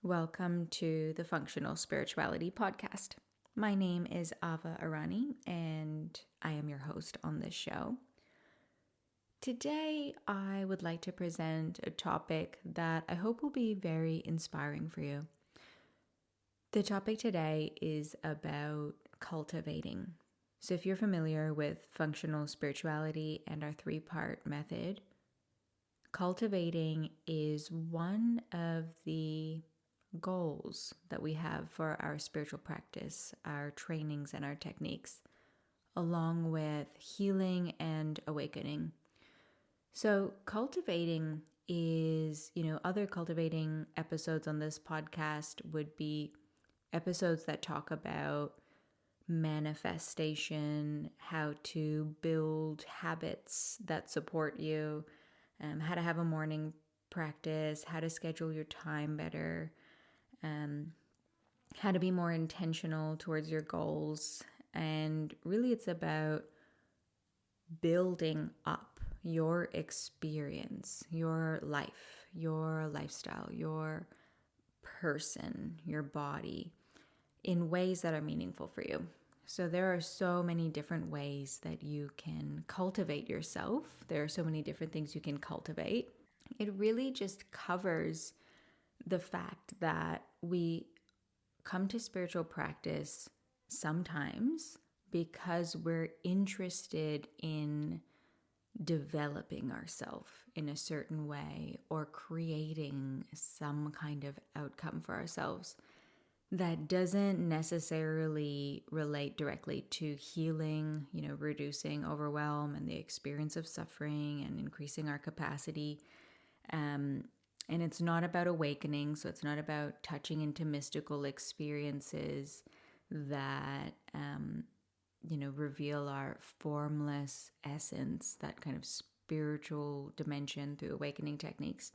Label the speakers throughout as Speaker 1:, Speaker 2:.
Speaker 1: Welcome to the Functional Spirituality Podcast. My name is Ava Arani, and I am your host on this show. Today, I would like to present a topic that I hope will be very inspiring for you. The topic today is about cultivating. So, if you're familiar with functional spirituality and our three-part method, cultivating is one of the goals that we have for our spiritual practice, our trainings, and our techniques, along with healing and awakening. So, cultivating is, other cultivating episodes on this podcast would be episodes that talk about manifestation, how to build habits that support you, how to have a morning practice, how to schedule your time better, how to be more intentional towards your goals. And really, it's about building up your experience, your life, your lifestyle, your person, your body in ways that are meaningful for you. So there are so many different ways that you can cultivate yourself. There are so many different things you can cultivate. It really just covers the fact that we come to spiritual practice sometimes because we're interested in developing ourselves in a certain way or creating some kind of outcome for ourselves that doesn't necessarily relate directly to healing, reducing overwhelm and the experience of suffering and increasing our capacity. And it's not about awakening, so it's not about touching into mystical experiences that, reveal our formless essence, that kind of spiritual dimension through awakening techniques.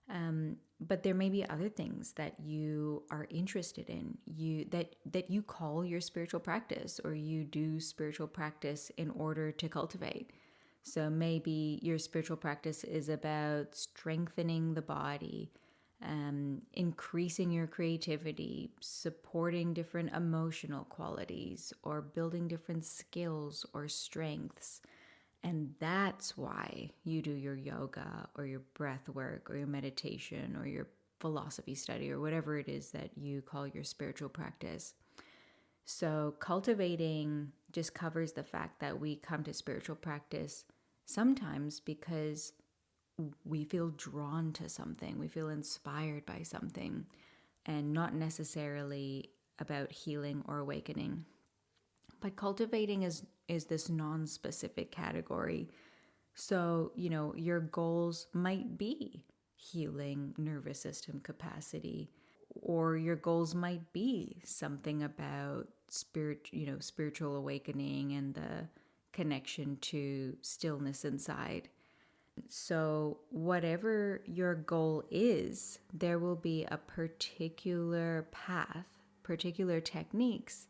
Speaker 1: But there may be other things that you are interested in, that you call your spiritual practice, or you do spiritual practice in order to cultivate. So maybe your spiritual practice is about strengthening the body, increasing your creativity, supporting different emotional qualities, or building different skills or strengths. And that's why you do your yoga or your breath work or your meditation or your philosophy study or whatever it is that you call your spiritual practice. So cultivating just covers the fact that we come to spiritual practice sometimes because we feel drawn to something, we feel inspired by something, and not necessarily about healing or awakening. But cultivating is this non-specific category. So, your goals might be healing nervous system capacity, or your goals might be something about spiritual awakening and the connection to stillness inside. So whatever your goal is, there will be a particular path, particular techniques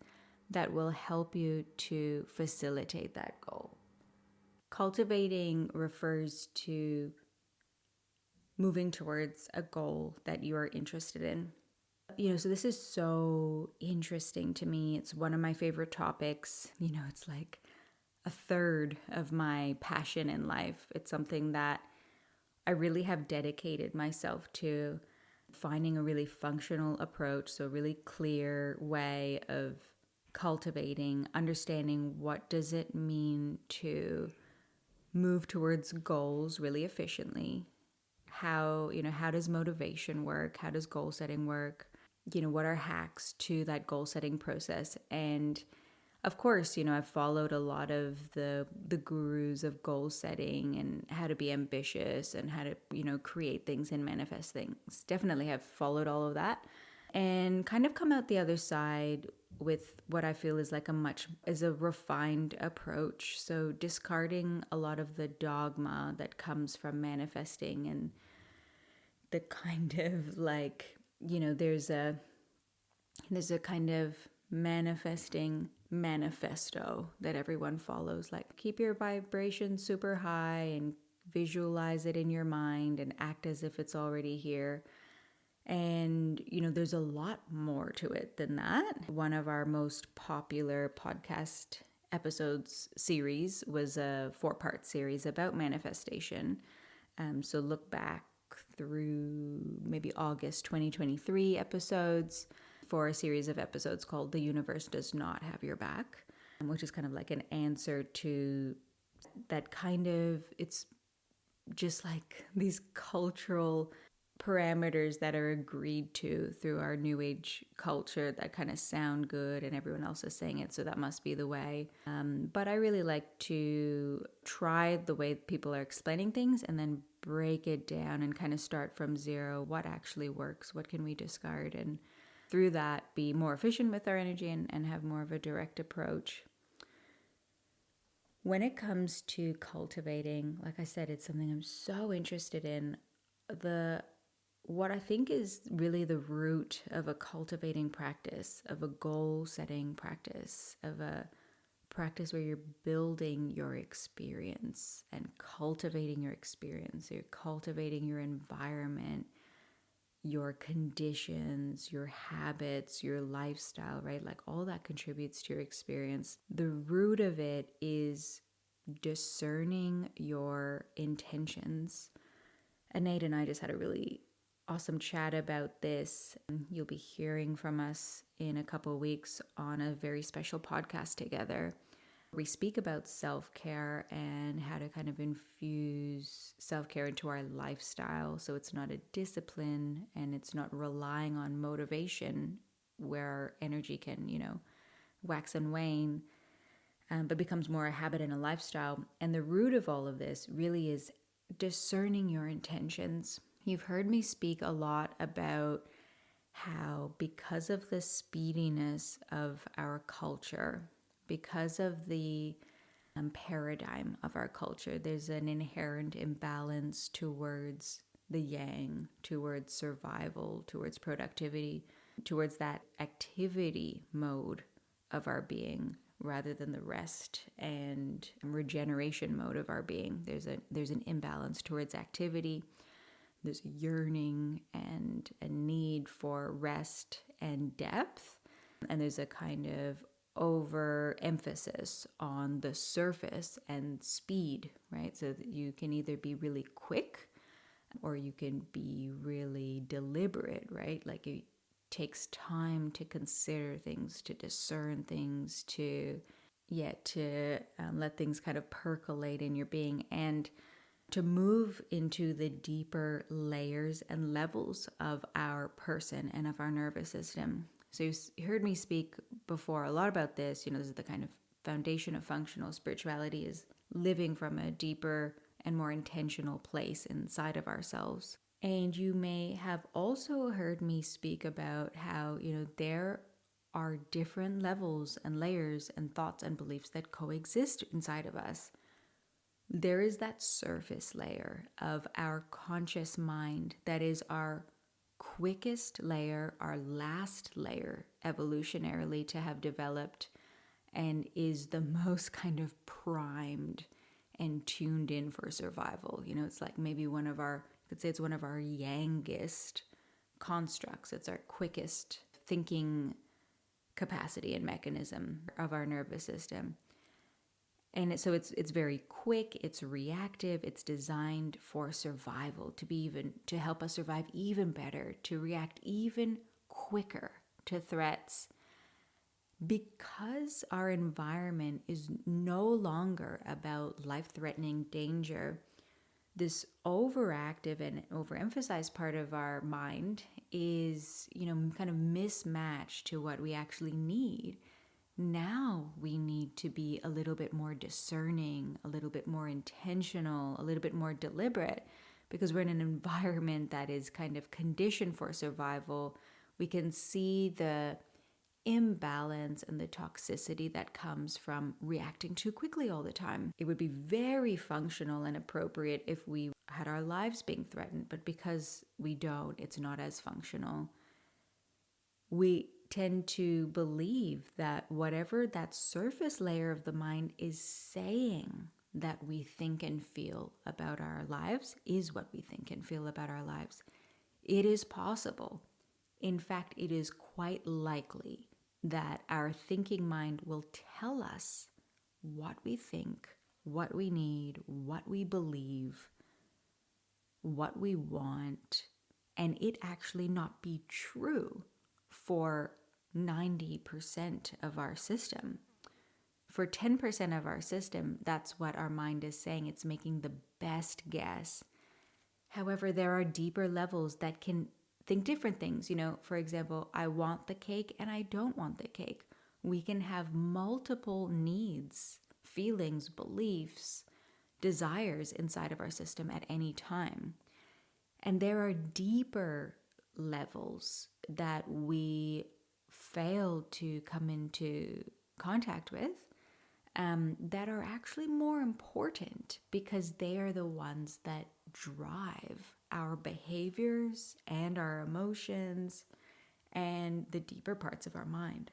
Speaker 1: that will help you to facilitate that goal. Cultivating refers to moving towards a goal that you are interested in. So this is so interesting to me. It's one of my favorite topics. It's like a third of my passion in life. It's something that I really have dedicated myself to, finding a really functional approach, so a really clear way of cultivating, understanding what does it mean to move towards goals really efficiently. How does motivation work? How does goal setting work? What are hacks to that goal setting process? And of course, I've followed a lot of the gurus of goal setting and how to be ambitious and how to, create things and manifest things. Definitely have followed all of that and kind of come out the other side with what I feel is like a refined approach. So discarding a lot of the dogma that comes from manifesting and the kind of like, there's a kind of manifesting manifesto that everyone follows, like keep your vibration super high and visualize it in your mind and act as if it's already here. And, there's a lot more to it than that. One of our most popular podcast episodes series was a 4-part series about manifestation. So look back through maybe August 2023 episodes for a series of episodes called The Universe Does Not Have Your Back, which is kind of like an answer to that it's just like these cultural parameters that are agreed to through our new age culture that kind of sound good and everyone else is saying it, so that must be the way. But I really like to try the way people are explaining things and then break it down and kind of start from zero. What actually works? What can we discard? And through that, be more efficient with our energy and have more of a direct approach. When it comes to cultivating, like I said, it's something I'm so interested in. What I think is really the root of a cultivating practice, of a goal-setting practice, of a practice where you're building your experience and cultivating your experience. You're cultivating your environment, your conditions, your habits, your lifestyle, right? Like all that contributes to your experience. The root of it is discerning your intentions. Nate and I just had a really awesome chat about this. You'll be hearing from us in a couple of weeks on a very special podcast together. We speak about self-care and how to kind of infuse self-care into our lifestyle so it's not a discipline and it's not relying on motivation where our energy can, wax and wane, but becomes more a habit and a lifestyle. And the root of all of this really is discerning your intentions. You've heard me speak a lot about how because of the speediness of our culture, because of the paradigm of our culture, there's an inherent imbalance towards the yang, towards survival, towards productivity, towards that activity mode of our being rather than the rest and regeneration mode of our being. There's an imbalance towards activity. There's a yearning and a need for rest and depth. And there's a kind of overemphasis on the surface and speed, right? So that you can either be really quick or you can be really deliberate, right? Like it takes time to consider things, to discern things, to let things kind of percolate in your being and to move into the deeper layers and levels of our person and of our nervous system. So you heard me speak before a lot about this. This is the kind of foundation of functional spirituality, is living from a deeper and more intentional place inside of ourselves. And you may have also heard me speak about how, there are different levels and layers and thoughts and beliefs that coexist inside of us. There is that surface layer of our conscious mind that is our quickest layer, our last layer evolutionarily to have developed, and is the most kind of primed and tuned in for survival. It's like maybe you could say it's one of our yangest constructs. It's our quickest thinking capacity and mechanism of our nervous system. And so it's very quick, it's reactive, it's designed for survival, to help us survive even better, to react even quicker to threats. Because our environment is no longer about life-threatening danger, this overactive and overemphasized part of our mind is, kind of mismatched to what we actually need. Now we need to be a little bit more discerning, a little bit more intentional, a little bit more deliberate, because we're in an environment that is kind of conditioned for survival. We can see the imbalance and the toxicity that comes from reacting too quickly all the time. It would be very functional and appropriate if we had our lives being threatened, but because we don't, it's not as functional. We tend to believe that whatever that surface layer of the mind is saying that we think and feel about our lives is what we think and feel about our lives. It is possible. In fact, it is quite likely that our thinking mind will tell us what we think, what we need, what we believe, what we want, and it actually not be true for 90% of our system. For 10% of our system, that's what our mind is saying. It's making the best guess. However, there are deeper levels that can think different things. For example, I want the cake and I don't want the cake. We can have multiple needs, feelings, beliefs, desires inside of our system at any time. And there are deeper levels that we fail to come into contact with that are actually more important because they are the ones that drive our behaviors and our emotions and the deeper parts of our mind.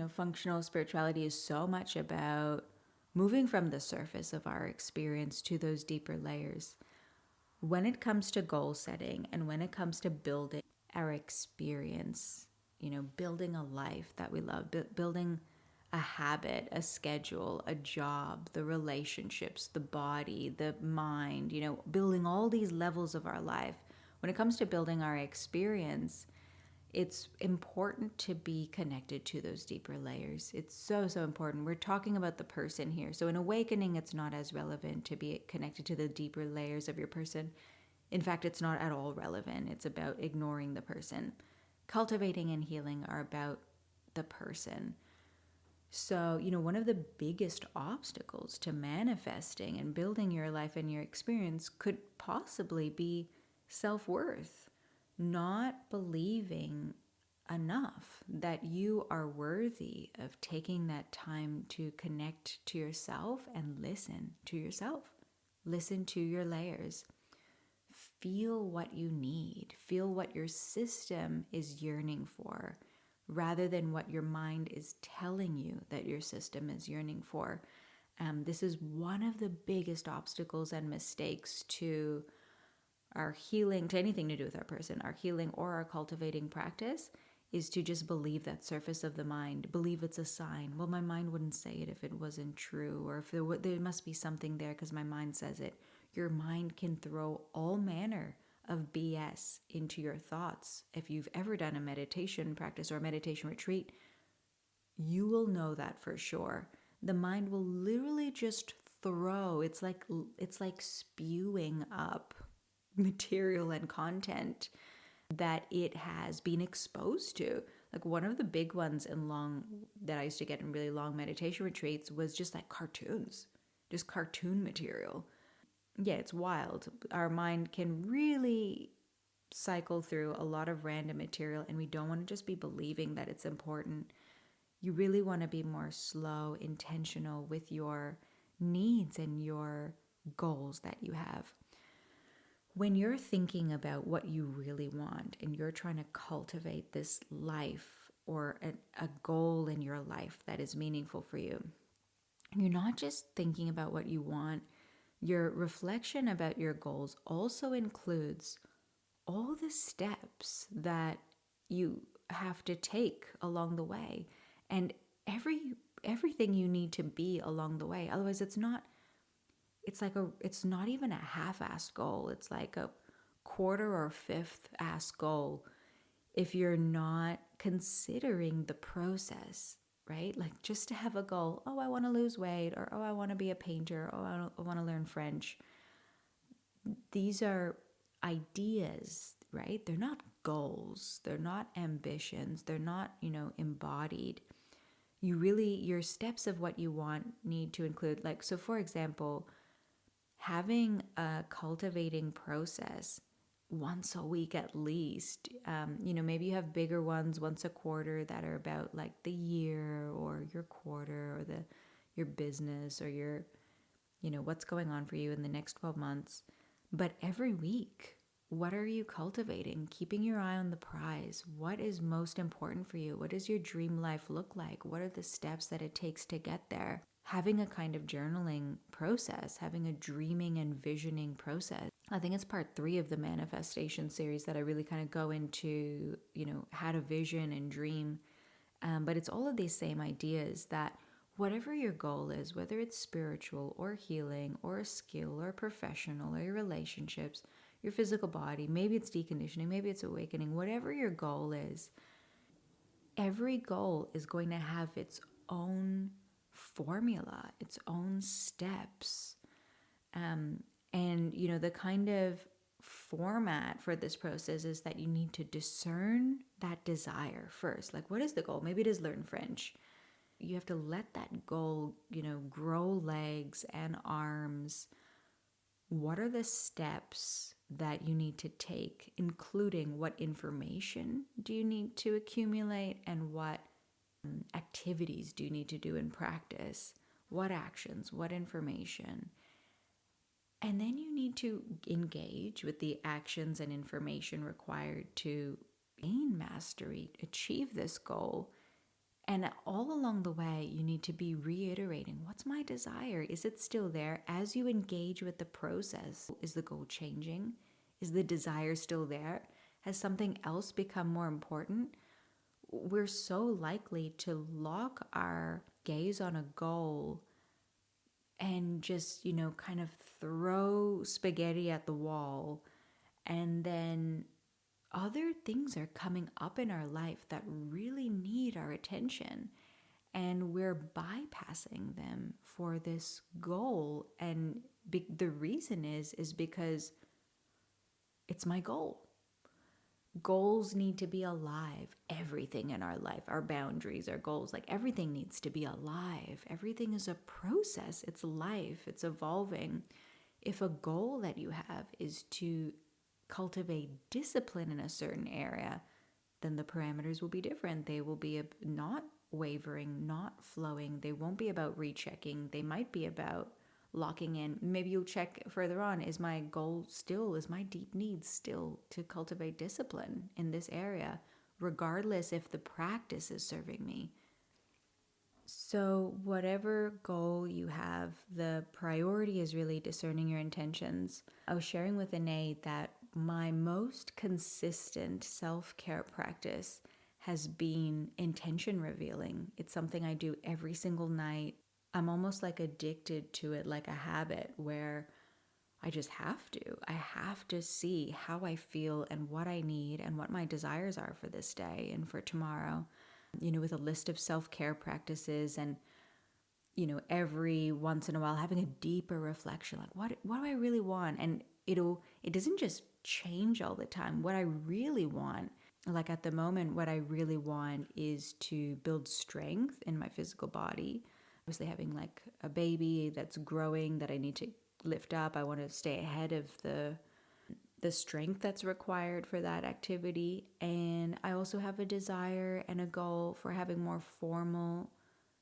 Speaker 1: Functional spirituality is so much about moving from the surface of our experience to those deeper layers. When it comes to goal setting and when it comes to building our experience, building a life that we love, building a habit, a schedule, a job, the relationships, the body, the mind, building all these levels of our life. When it comes to building our experience, it's important to be connected to those deeper layers. It's so, so important. We're talking about the person here. So in awakening, it's not as relevant to be connected to the deeper layers of your person. In fact, it's not at all relevant. It's about ignoring the person. Cultivating and healing are about the person. So, one of the biggest obstacles to manifesting and building your life and your experience could possibly be self-worth, not believing enough that you are worthy of taking that time to connect to yourself and listen to yourself. Listen to your layers. Feel what you need. Feel what your system is yearning for, rather than what your mind is telling you that your system is yearning for. This is one of the biggest obstacles and mistakes to our healing, to anything to do with our person, our healing or our cultivating practice, is to just believe that surface of the mind, believe it's a sign. Well, my mind wouldn't say it if it wasn't true, or if there must be something there because my mind says it. Your mind can throw all manner of BS into your thoughts. If you've ever done a meditation practice or a meditation retreat, you will know that for sure. The mind will literally just throw. It's like spewing up material and content that it has been exposed to. Like one of the big ones that I used to get in really long meditation retreats was just like cartoons, just cartoon material. Yeah, it's wild. Our mind can really cycle through a lot of random material, and we don't want to just be believing that it's important. You really want to be more slow, intentional with your needs and your goals that you have. When you're thinking about what you really want and you're trying to cultivate this life or a goal in your life that is meaningful for you, you're not just thinking about what you want. Your reflection about your goals also includes all the steps that you have to take along the way and everything you need to be along the way. Otherwise, it's not even a half-assed goal. It's like a quarter or fifth-assed goal if you're not considering the process, right? Like just to have a goal, oh, I want to lose weight, or oh, I want to be a painter, oh, I want to learn French. These are ideas, right? They're not goals. They're not ambitions. They're not, embodied. Your steps of what you want need to include, like, so for example, having a cultivating process once a week at least. Maybe you have bigger ones once a quarter that are about like the year or your quarter or your business or your, what's going on for you in the next 12 months. But every week, what are you cultivating? Keeping your eye on the prize. What is most important for you? What does your dream life look like? What are the steps that it takes to get there? Having a kind of journaling process, having a dreaming and visioning process. I think it's part 3 of the manifestation series that I really kind of go into, how to vision and dream. But it's all of these same ideas that whatever your goal is, whether it's spiritual or healing or a skill or professional or your relationships, your physical body, maybe it's deconditioning, maybe it's awakening, whatever your goal is, every goal is going to have its own formula, its own steps. And, the kind of format for this process is that you need to discern that desire first. Like, what is the goal? Maybe it is learn French. You have to let that goal, grow legs and arms. What are the steps that you need to take, including what information do you need to accumulate and what activities do you need to do in practice? What actions, what information? And then you need to engage with the actions and information required to gain mastery, achieve this goal. And all along the way, you need to be reiterating, what's my desire? Is it still there? As you engage with the process, is the goal changing? Is the desire still there? Has something else become more important? We're so likely to lock our gaze on a goal and just, kind of throw spaghetti at the wall. And then other things are coming up in our life that really need our attention. And we're bypassing them for this goal. And the reason is because it's my goal. Goals need to be alive. Everything in our life, our boundaries, our goals, like everything needs to be alive. Everything is a process. It's life. It's evolving. If a goal that you have is to cultivate discipline in a certain area, then the parameters will be different. They will be not wavering, not flowing. They won't be about rechecking. They might be about locking in. Maybe you'll check further on, is my goal still, is my deep need still to cultivate discipline in this area, regardless if the practice is serving me. So whatever goal you have, the priority is really discerning your intentions. I was sharing with Ine that my most consistent self-care practice has been intention revealing. It's something I do every single night. I'm almost like addicted to it, like a habit where I just have to. I have to see how I feel and what I need and what my desires are for this day and for tomorrow, with a list of self-care practices and, every once in a while having a deeper reflection, like what do I really want? And it doesn't just change all the time. What I really want, like at the moment, what I really want is to build strength in my physical body. Obviously having like a baby that's growing that I need to lift up. I want to stay ahead of the strength that's required for that activity. And I also have a desire and a goal for having more formal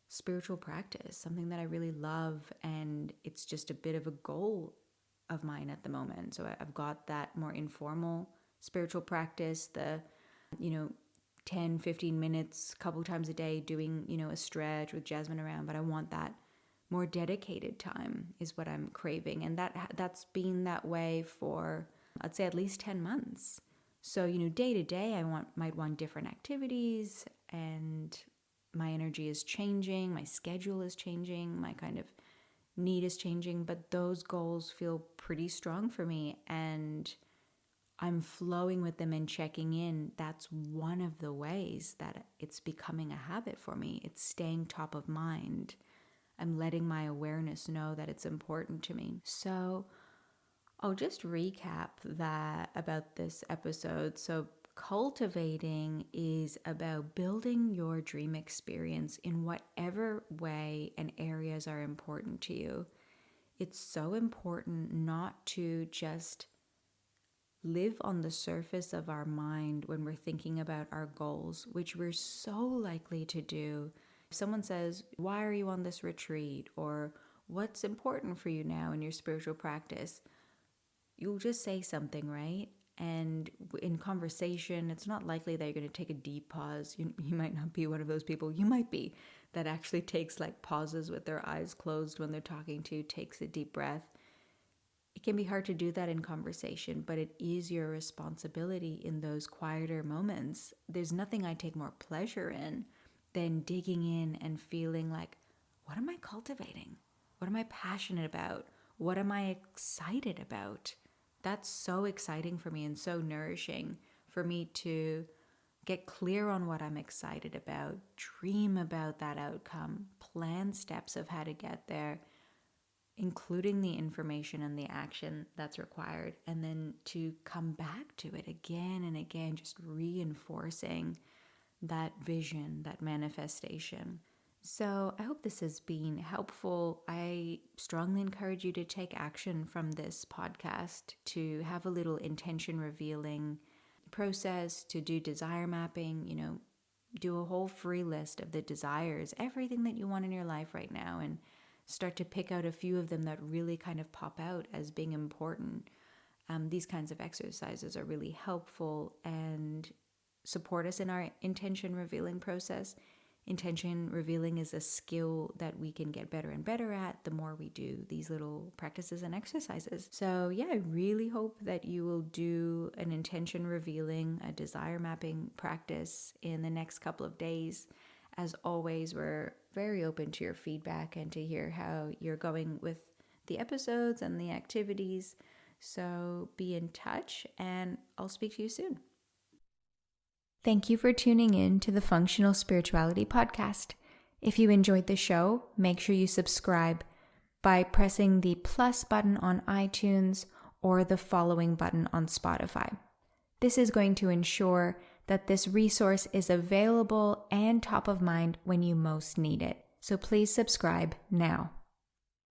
Speaker 1: spiritual practice, something that I really love. And it's just a bit of a goal of mine at the moment. So I've got that more informal spiritual practice, the, 10, 15 minutes, couple times a day doing, a stretch with Jasmine around. But I want that more dedicated time is what I'm craving. And that's been that way for, I'd say, at least 10 months. So, day to day, might want different activities, and my energy is changing, my schedule is changing, my kind of need is changing, but those goals feel pretty strong for me, and I'm flowing with them and checking in. That's one of the ways that it's becoming a habit for me. It's staying top of mind. I'm letting my awareness know that it's important to me. So I'll just recap that about this episode. So cultivating is about building your dream experience in whatever way and areas are important to you. It's so important not to just live on the surface of our mind when we're thinking about our goals, which we're so likely to do. If someone says, why are you on this retreat? Or what's important for you now in your spiritual practice? You'll just say something, right? And in conversation, it's not likely that you're going to take a deep pause. You might not be one of those people. You might be that actually takes like pauses with their eyes closed when they're talking to you, takes a deep breath. It can be hard to do that in conversation, but it is your responsibility in those quieter moments. There's nothing I take more pleasure in than digging in and feeling like, what am I cultivating? What am I passionate about? What am I excited about? That's so exciting for me and so nourishing for me to get clear on what I'm excited about, dream about that outcome, plan steps of how to get there, including the information and the action that's required, and then to come back to it again and again, just reinforcing that vision, that manifestation. So I hope this has been helpful. I strongly encourage you to take action from this podcast, to have a little intention revealing process, to do desire mapping, do a whole free list of the desires, everything that you want in your life right now, and start to pick out a few of them that really kind of pop out as being important. These kinds of exercises are really helpful and support us in our intention revealing process. Intention revealing is a skill that we can get better and better at the more we do these little practices and exercises. So yeah, I really hope that you will do an intention revealing, a desire mapping practice in the next couple of days. As always, we're very open to your feedback and to hear how you're going with the episodes and the activities. So be in touch, and I'll speak to you soon. Thank you for tuning in to the Functional Spirituality Podcast. If you enjoyed the show, make sure you subscribe by pressing the plus button on iTunes or the following button on Spotify. This is going to ensure that this resource is available and top of mind when you most need it. So please subscribe now.